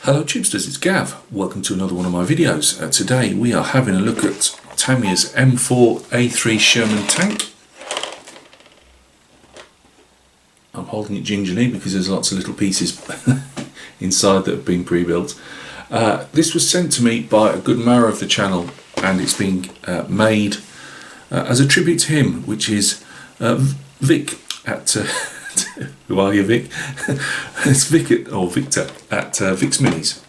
Hello Chipsters, it's Gav. Welcome to another one of my videos. Today we are having a look at Tamiya's M4A3 Sherman tank. I'm holding it gingerly because there's lots of little pieces inside that have been pre-built. This was sent to me by a good marrow of the channel, and it's being made as a tribute to him, which is Vic at who are you, Vic? It's Vic or Victor at Vic's Minis.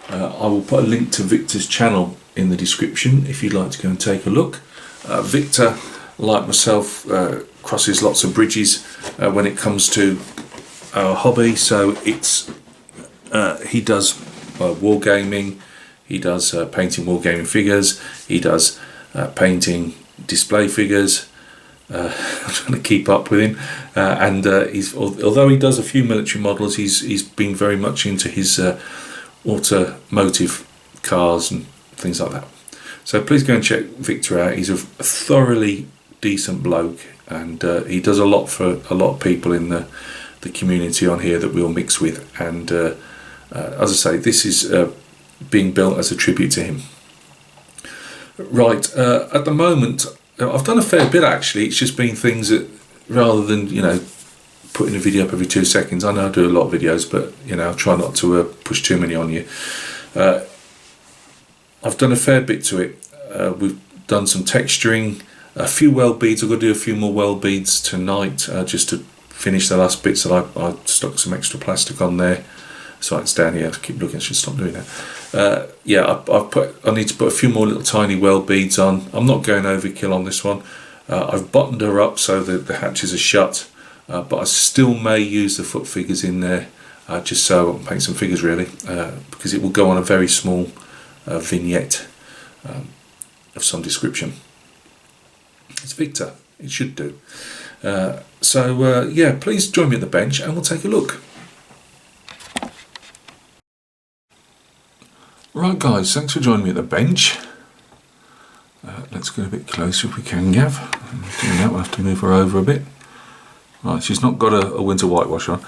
I will put a link to Victor's channel in the description if you'd like to go and take a look. Victor, like myself, crosses lots of bridges when it comes to our hobby. So it's he does wargaming, he does painting wargaming figures, he does painting display figures. I'm trying to keep up with him, and he's, although he does a few military models, he's been very much into his automotive cars and things like that. So please go and check Victor out. He's a thoroughly decent bloke, and he does a lot for a lot of people in the community on here that we all mix with. And as I say, this is being built as a tribute to him. Right, at the moment I've done a fair bit actually. It's just been things that, rather than, you know, putting a video up every 2 seconds, I know I do a lot of videos, but you know, I try not to push too many on you. I've done a fair bit to it. We've done some texturing, a few weld beads. I've got to do a few more weld beads tonight, just to finish the last bits that I stuck some extra plastic on there. So it's down here. I keep looking. I should stop doing that. Yeah, I need to put a few more little tiny weld beads on. I'm not going overkill on this one. I've buttoned her up so that the hatches are shut, but I still may use the foot figures in there, just so I can paint some figures really, because it will go on a very small vignette of some description. It's Victor. It should do. Yeah, please join me at the bench and we'll take a look. Right guys, thanks for joining me at the bench. Let's get a bit closer if we can, Gav. Doing that, we'll have to move her over a bit. Right, she's not got a winter whitewash on.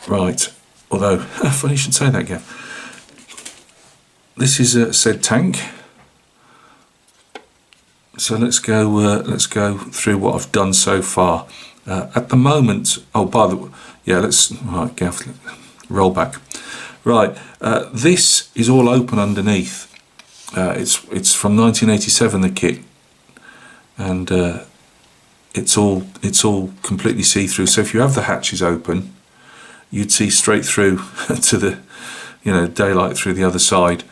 Right, although, funny you should say that, Gav. This is a said tank. So let's go through what I've done so far. At the moment, oh, by the way, yeah, right, Gav, roll back. Right, this is all open underneath. It's from 1987, the kit, and it's all completely see-through. So if you have the hatches open, you'd see straight through to the, you know, daylight through the other side.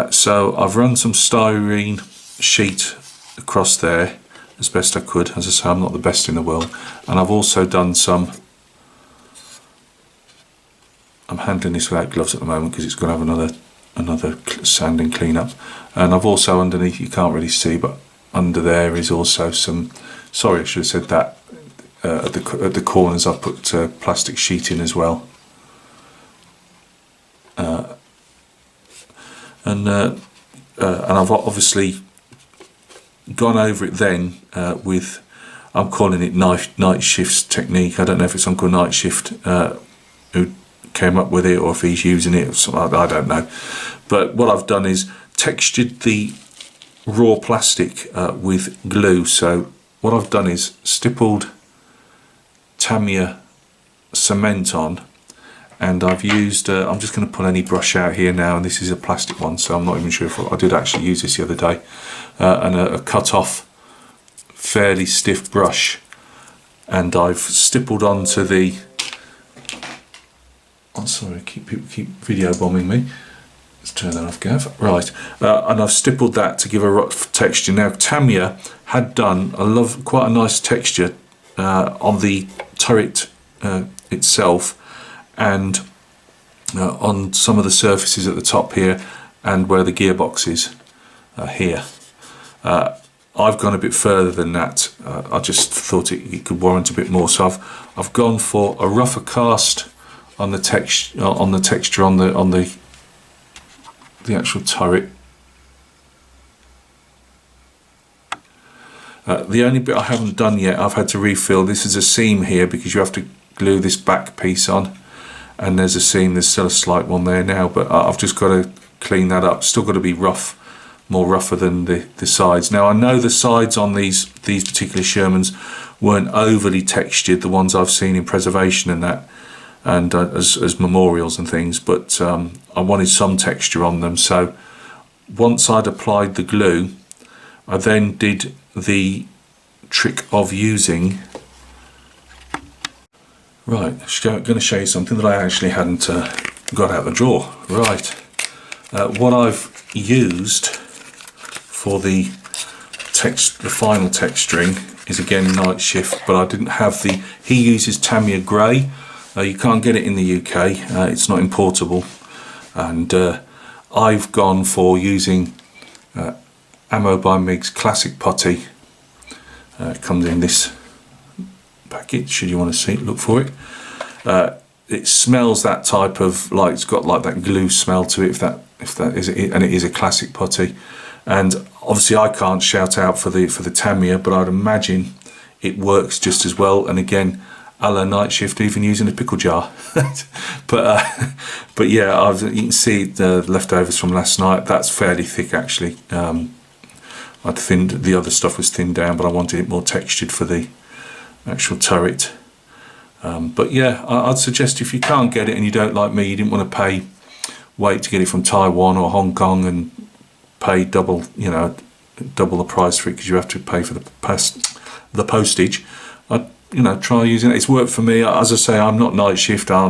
So I've run some styrene sheet across there as best I could. As I say, I'm not the best in the world, and I've also done some. I'm handling this without gloves at the moment because it's going to have another sand and clean up. And I've also underneath, you can't really see, but under there is also some, sorry I should have said that, at the corners I've put plastic sheet in as well. And I've obviously gone over it then with, I'm calling it night shifts technique. I don't know if it's Uncle Night Shift who came up with it, or if he's using it or something, I don't know. But what I've done is textured the raw plastic with glue. So what I've done is stippled Tamiya cement on, and I've used I'm just going to pull any brush out here now, and this is a plastic one, so I'm not even sure if I did actually use this the other day, and a cut off fairly stiff brush, and I've stippled onto the, oh, sorry, people keep video bombing me. Let's turn that off, Gav. Right, and I've stippled that to give a rough texture. Now, Tamiya had done quite a nice texture on the turret itself, and on some of the surfaces at the top here, and where the gearbox is here. I've gone a bit further than that. I just thought it could warrant a bit more, so I've gone for a rougher cast on the texture on the actual turret. The only bit I haven't done yet, I've had to refill. This is a seam here because you have to glue this back piece on, and there's a seam, there's still a slight one there now, but I've just got to clean that up. Still got to be rough, more rougher than the sides. Now I know the sides on these particular Shermans weren't overly textured, the ones I've seen in preservation and that, and as memorials and things, but I wanted some texture on them. So once I'd applied the glue, I then did the trick of using, right, I'm going to show you something that I actually hadn't got out the drawer. Right, what I've used for the final texturing is again night shift, but I didn't have he uses Tamiya grey. You can't get it in the UK, it's not importable, and I've gone for using Ammo by Miggs classic putty. It comes in this package, should you want to see it, look for it. It smells that type of, like, it's got like that glue smell to it, if that is it, and it is a classic putty. And obviously I can't shout out for the Tamiya, but I'd imagine it works just as well, and again, a la night shift, even using a pickle jar. but yeah, you can see the leftovers from last night. That's fairly thick actually. I'd thinned, the other stuff was thinned down, but I wanted it more textured for the actual turret. But yeah, I'd suggest if you can't get it, and you don't, like me, you didn't want to wait to get it from Taiwan or Hong Kong and pay double the price for it, because you have to pay for the postage. Try using it. It's worked for me. As I say, I'm not night shift. I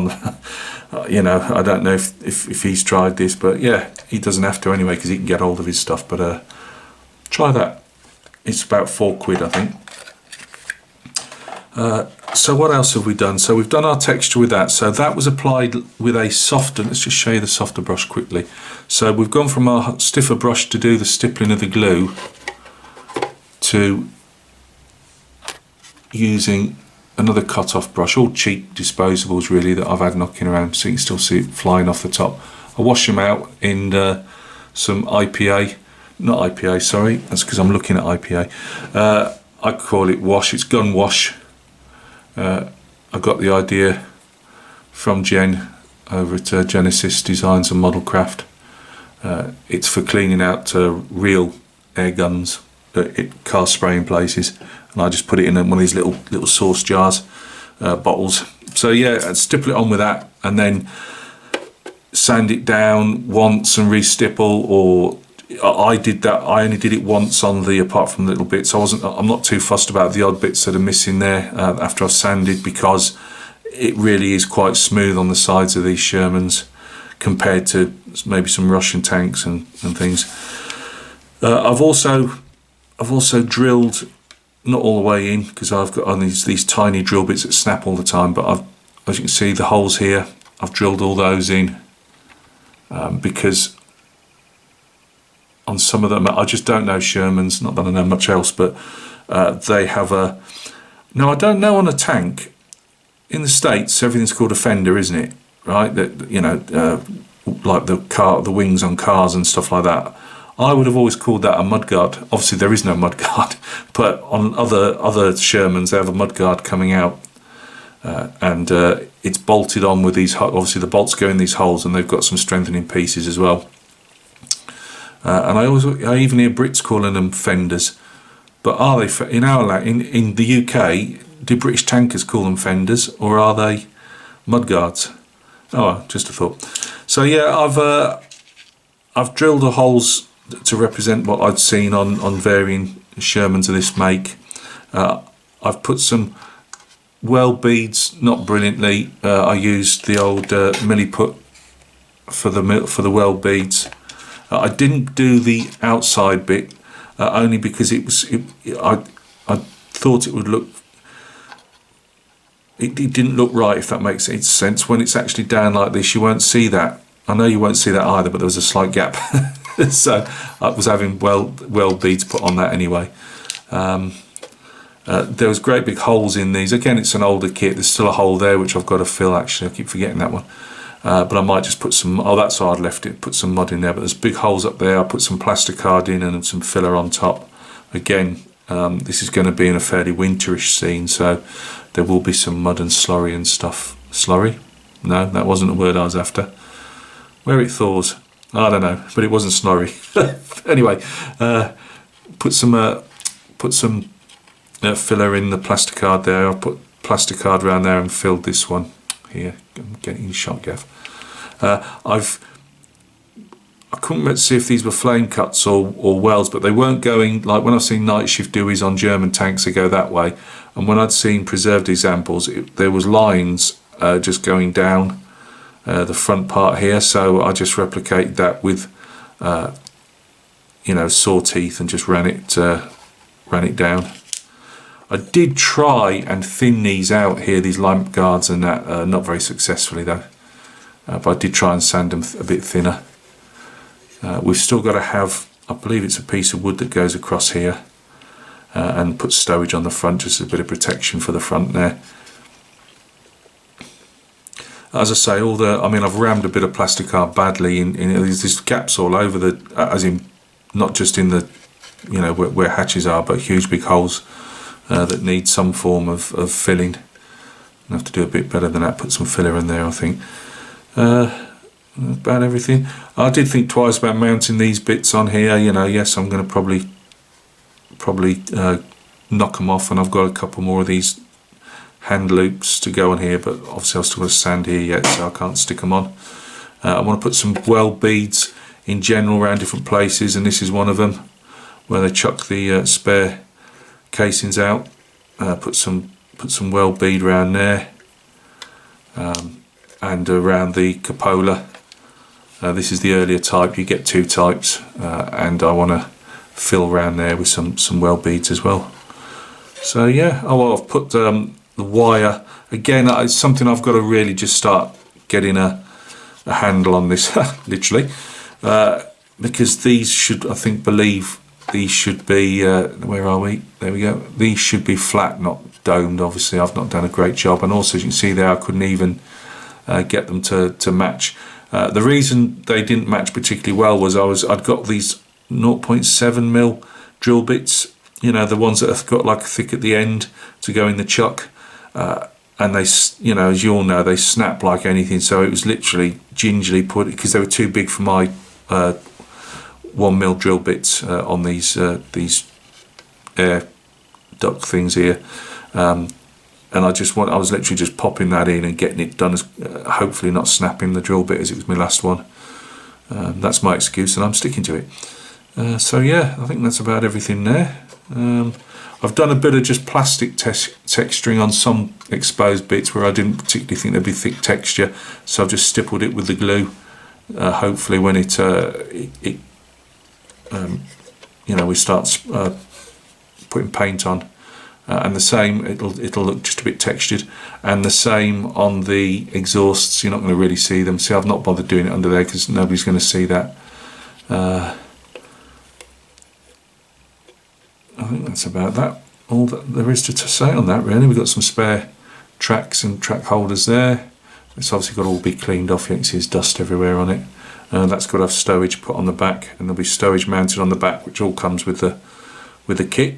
don't know if he's tried this, but yeah, he doesn't have to anyway, because he can get hold of his stuff. But try that. It's about £4, I think. So what else have we done? So we've done our texture with that. So that was applied with a softer, let's just show you the softer brush quickly. So we've gone from our stiffer brush to do the stippling of the glue to using another cut-off brush, all cheap disposables really that I've had knocking around, so you can still see it flying off the top. I wash them out in some IPA, not IPA, sorry, that's because I'm looking at IPA. I call it wash, it's gun wash. I got the idea from Jen over at Genesis Designs and Model Craft. It's for cleaning out real air guns, car spraying places, and I just put it in one of these little sauce jars, bottles. So yeah, I'd stipple it on with that, and then sand it down once and re-stipple. Or I did that. I only did it once on apart from the little bits. I'm not too fussed about the odd bits that are missing there after I've sanded, because it really is quite smooth on the sides of these Shermans compared to maybe some Russian tanks and things. I've also drilled, not all the way in, because I've got on these tiny drill bits that snap all the time, but as you can see, the holes here, I've drilled all those in, because on some of them, I just don't know Shermans, not that I know much else, but they have now I don't know on a tank, in the States everything's called a fender, isn't it, right? That like the wings on cars and stuff like that. I would have always called that a mudguard. Obviously there is no mudguard, but on other Shermans they have a mudguard coming out, and it's bolted on with these, obviously the bolts go in these holes, and they've got some strengthening pieces as well. And I even hear Brits calling them fenders, but are they in the UK? Do British tankers call them fenders, or are they mudguards? Oh, just a thought. So yeah, I've drilled the holes to represent what I'd seen on varying Shermans of this make. I've put some weld beads, not brilliantly. I used the old milliput for the weld beads. I didn't do the outside bit only because I thought it would look. It didn't look right, if that makes any sense. When it's actually down like this, you won't see that. I know you won't see that either, but there was a slight gap. So I was having weld beads put on that anyway. There was great big holes in these. Again, it's an older kit. There's still a hole there which I've got to fill, actually. I keep forgetting that one. But I might just put some, that's how I'd left it, put some mud in there. But there's big holes up there. I put some plasticard in and some filler on top. Again, this is going to be in a fairly winterish scene, so there will be some mud and slurry and stuff. Slurry? No, that wasn't the word I was after. Where it thaws. I don't know, but it wasn't snorri. Anyway, put some filler in the plasticard there. I put plasticard around there and filled this one here. I'm getting shot, Gav. I couldn't see if these were flame cuts or welds, but they weren't going, like when I've seen night shift Deweys on German tanks, they go that way. And when I'd seen preserved examples, there was lines just going down the front part here. So I just replicated that with, saw teeth and just ran it down. I did try and thin these out here, these lamp guards and that, not very successfully though. But I did try and sand them a bit thinner. We've still got to have, I believe it's a piece of wood that goes across here and put stowage on the front, just a bit of protection for the front there. As I say, I've rammed a bit of plasticard badly in there's gaps all over as in, not just in the, where hatches are, but huge big holes that need some form of filling. I'll have to do a bit better than that, put some filler in there, I think. About everything. I did think twice about mounting these bits on here. Yes, I'm going to probably knock them off, and I've got a couple more of these hand loops to go on here, but obviously I've still got sand here yet, so I can't stick them on. I want to put some weld beads in general around different places, and this is one of them where they chuck the spare casings out. Put some weld bead around there, and around the cupola. This is the earlier type. You get two types, and I want to fill around there with some weld beads as well. So yeah, I've put the wire again. It's something I've got to really just start getting a handle on this, literally, because these should, these should be. Where are we? There we go. These should be flat, not domed. Obviously, I've not done a great job, and also as you can see there, I couldn't even get them to match. The reason they didn't match particularly well was I'd got these 0.7mm drill bits, the ones that have got like thick at the end to go in the chuck, and they, as you all know, they snap like anything. So it was literally gingerly put, because they were too big for my 1mm drill bits on these air duct things here. And I was literally just popping that in and getting it done, as hopefully not snapping the drill bit as it was my last one. That's my excuse, and I'm sticking to it. So yeah, I think that's about everything there. I've done a bit of just plastic texturing on some exposed bits where I didn't particularly think there'd be thick texture, so I've just stippled it with the glue. Hopefully when we start putting paint on. And the same, it'll look just a bit textured, and the same on the exhausts. You're not going to really see them. See, I've not bothered doing it under there because nobody's going to see that. I think that's about that. All that there is to say on that, really. We've got some spare tracks and track holders there. It's obviously got to all be cleaned off. You can see there's dust everywhere on it. That's got to have stowage put on the back, and there'll be stowage mounted on the back, which all comes with the kit.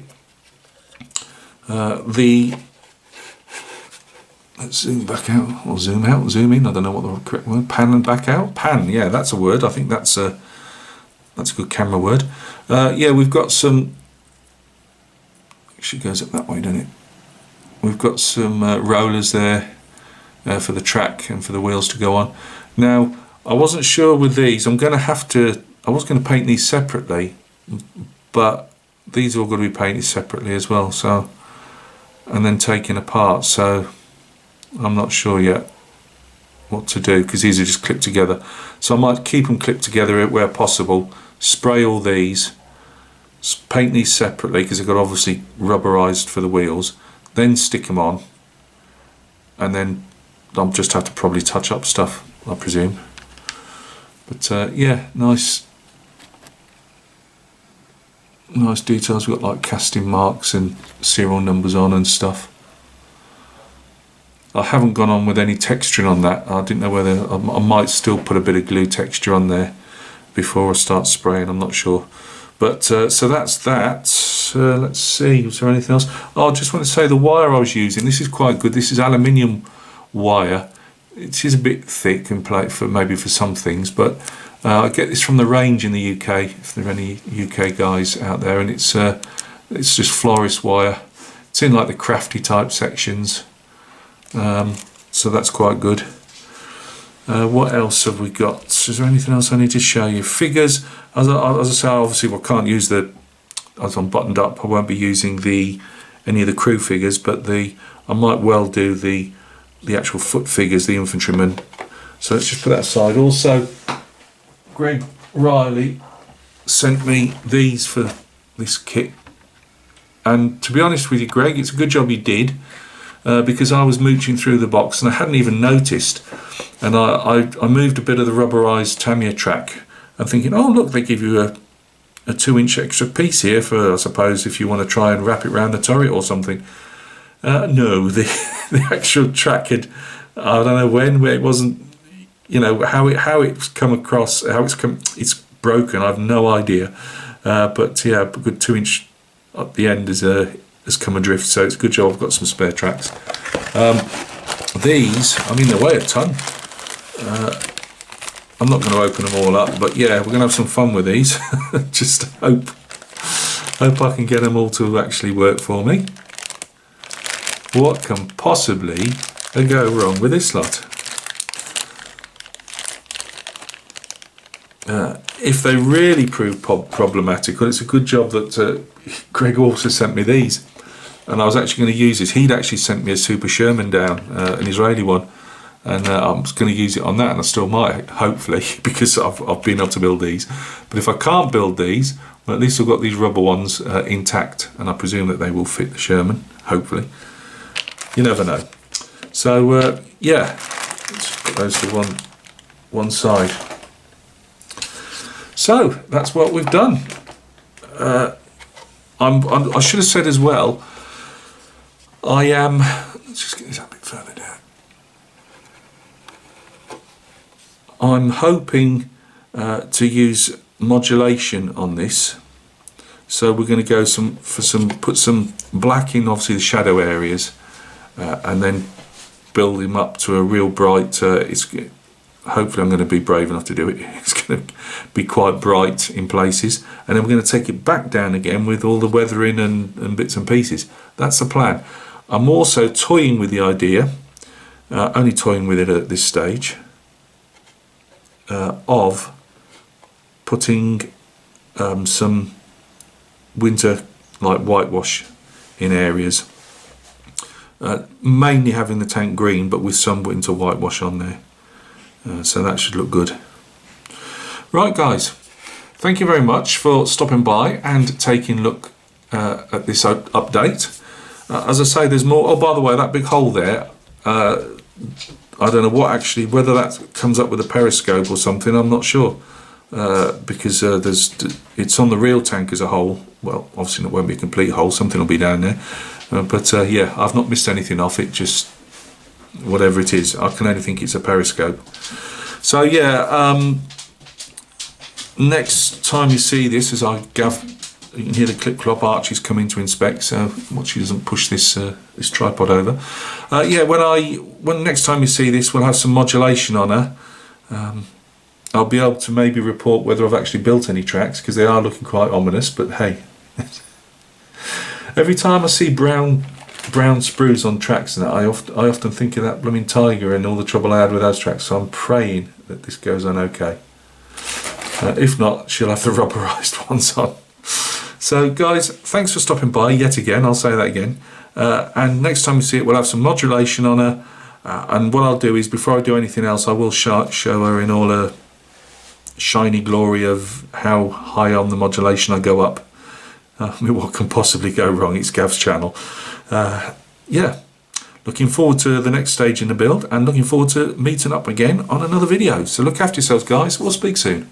Let's zoom back out, or zoom out, zoom in, I don't know what the correct word, pan and back out, pan, yeah, that's a word. I think that's a good camera word. Yeah, we've got some, actually goes up that way, doesn't it? We've got some rollers there for the track and for the wheels to go on. Now, I wasn't sure with these, I was going to paint these separately, but these are all going to be painted separately as well, so, and then taken apart, so I'm not sure yet what to do, because these are just clipped together. So I might keep them clipped together where possible, spray all these, paint these separately because they've got obviously rubberized for the wheels, then stick them on, and then I'll just have to probably touch up stuff, I presume. But yeah, nice details. We've got like casting marks and serial numbers on and stuff. I haven't gone on with any texturing on that. I didn't know whether I might still put a bit of glue texture on there before I start spraying, I'm not sure. But so that's that. Let's see, was there anything else? Oh, I just want to say the wire I was using, this is quite good. This is aluminium wire. it is a bit thick and play for maybe for some things, but I get this from the range in the UK, if there are any UK guys out there, and it's just florist wire. It's in like the crafty type sections, so that's quite good. What else have we got? Is there anything else I need to show you? Figures, as I say, obviously I can't use as I'm buttoned up, I won't be using any of the crew figures, but I might well do the actual foot figures, the infantrymen. So let's just put that aside. Also, Greg Riley sent me these for this kit, and to be honest with you, Greg, it's a good job you did, because I was mooching through the box and I hadn't even noticed, and I moved a bit of the rubberized Tamiya track and thinking, oh look, they give you a 2-inch extra piece here for, I suppose, if you want to try and wrap it around the turret or something. No, the actual track had, I don't know when, where it wasn't, you know, how it's come across, it's broken, I've no idea. But yeah, a good 2-inch at the end has come adrift, so it's a good job I've got some spare tracks. These, I mean, they weigh a ton. I'm not going to open them all up, but yeah, we're going to have some fun with these. Just hope I can get them all to actually work for me. What can possibly go wrong with this lot? If they really prove problematic, well, it's a good job that Greg also sent me these, and I was actually going to use this. He'd actually sent me a Super Sherman down, an Israeli one, and I'm just going to use it on that, and I still might, hopefully, because I've been able to build these. But if I can't build these, well, at least I've got these rubber ones intact, and I presume that they will fit the Sherman, hopefully. You never know. So yeah, let's put those to one side. So that's what we've done. I should have said as well, I am, let's just get this a bit further down. I'm hoping to use modulation on this. So we're going to go put some black in, obviously, the shadow areas, and then build him up to a real bright, hopefully I'm going to be brave enough to do it. It's going to be quite bright in places, and then we're going to take it back down again with all the weathering and bits and pieces. That's the plan. I'm also toying with the idea, only toying with it at this stage, of putting some winter like whitewash in areas, mainly having the tank green but with some winter whitewash on there. So that should look good. Right guys, thank you very much for stopping by and taking a look at this update. As I say, there's more. Oh, by the way, that big hole there, I don't know whether that comes up with a periscope or something, I'm not sure, because it's on the real tank as a hole. Well, obviously it won't be a complete hole, something will be down there, but yeah, I've not missed anything off it, just whatever it is, I can only think it's a periscope. So yeah, next time you see this, as you can hear the clip-clop Archie's coming to inspect, so watch he doesn't push this tripod over. Yeah, when next time you see this, we'll have some modulation on her. I'll be able to maybe report whether I've actually built any tracks, because they are looking quite ominous, but hey. Every time I see brown sprues on tracks and that, I often think of that blooming Tiger and all the trouble I had with those tracks, so I'm praying that this goes on okay. If not, she'll have the rubberized ones on. So guys, thanks for stopping by yet again, I'll say that again, and next time you see it, we'll have some modulation on her, and what I'll do is, before I do anything else, I will show her in all her shiny glory of how high on the modulation I go up. I mean, what can possibly go wrong? It's Gav's channel. Yeah, looking forward to the next stage in the build, and looking forward to meeting up again on another video. So look after yourselves guys, we'll speak soon.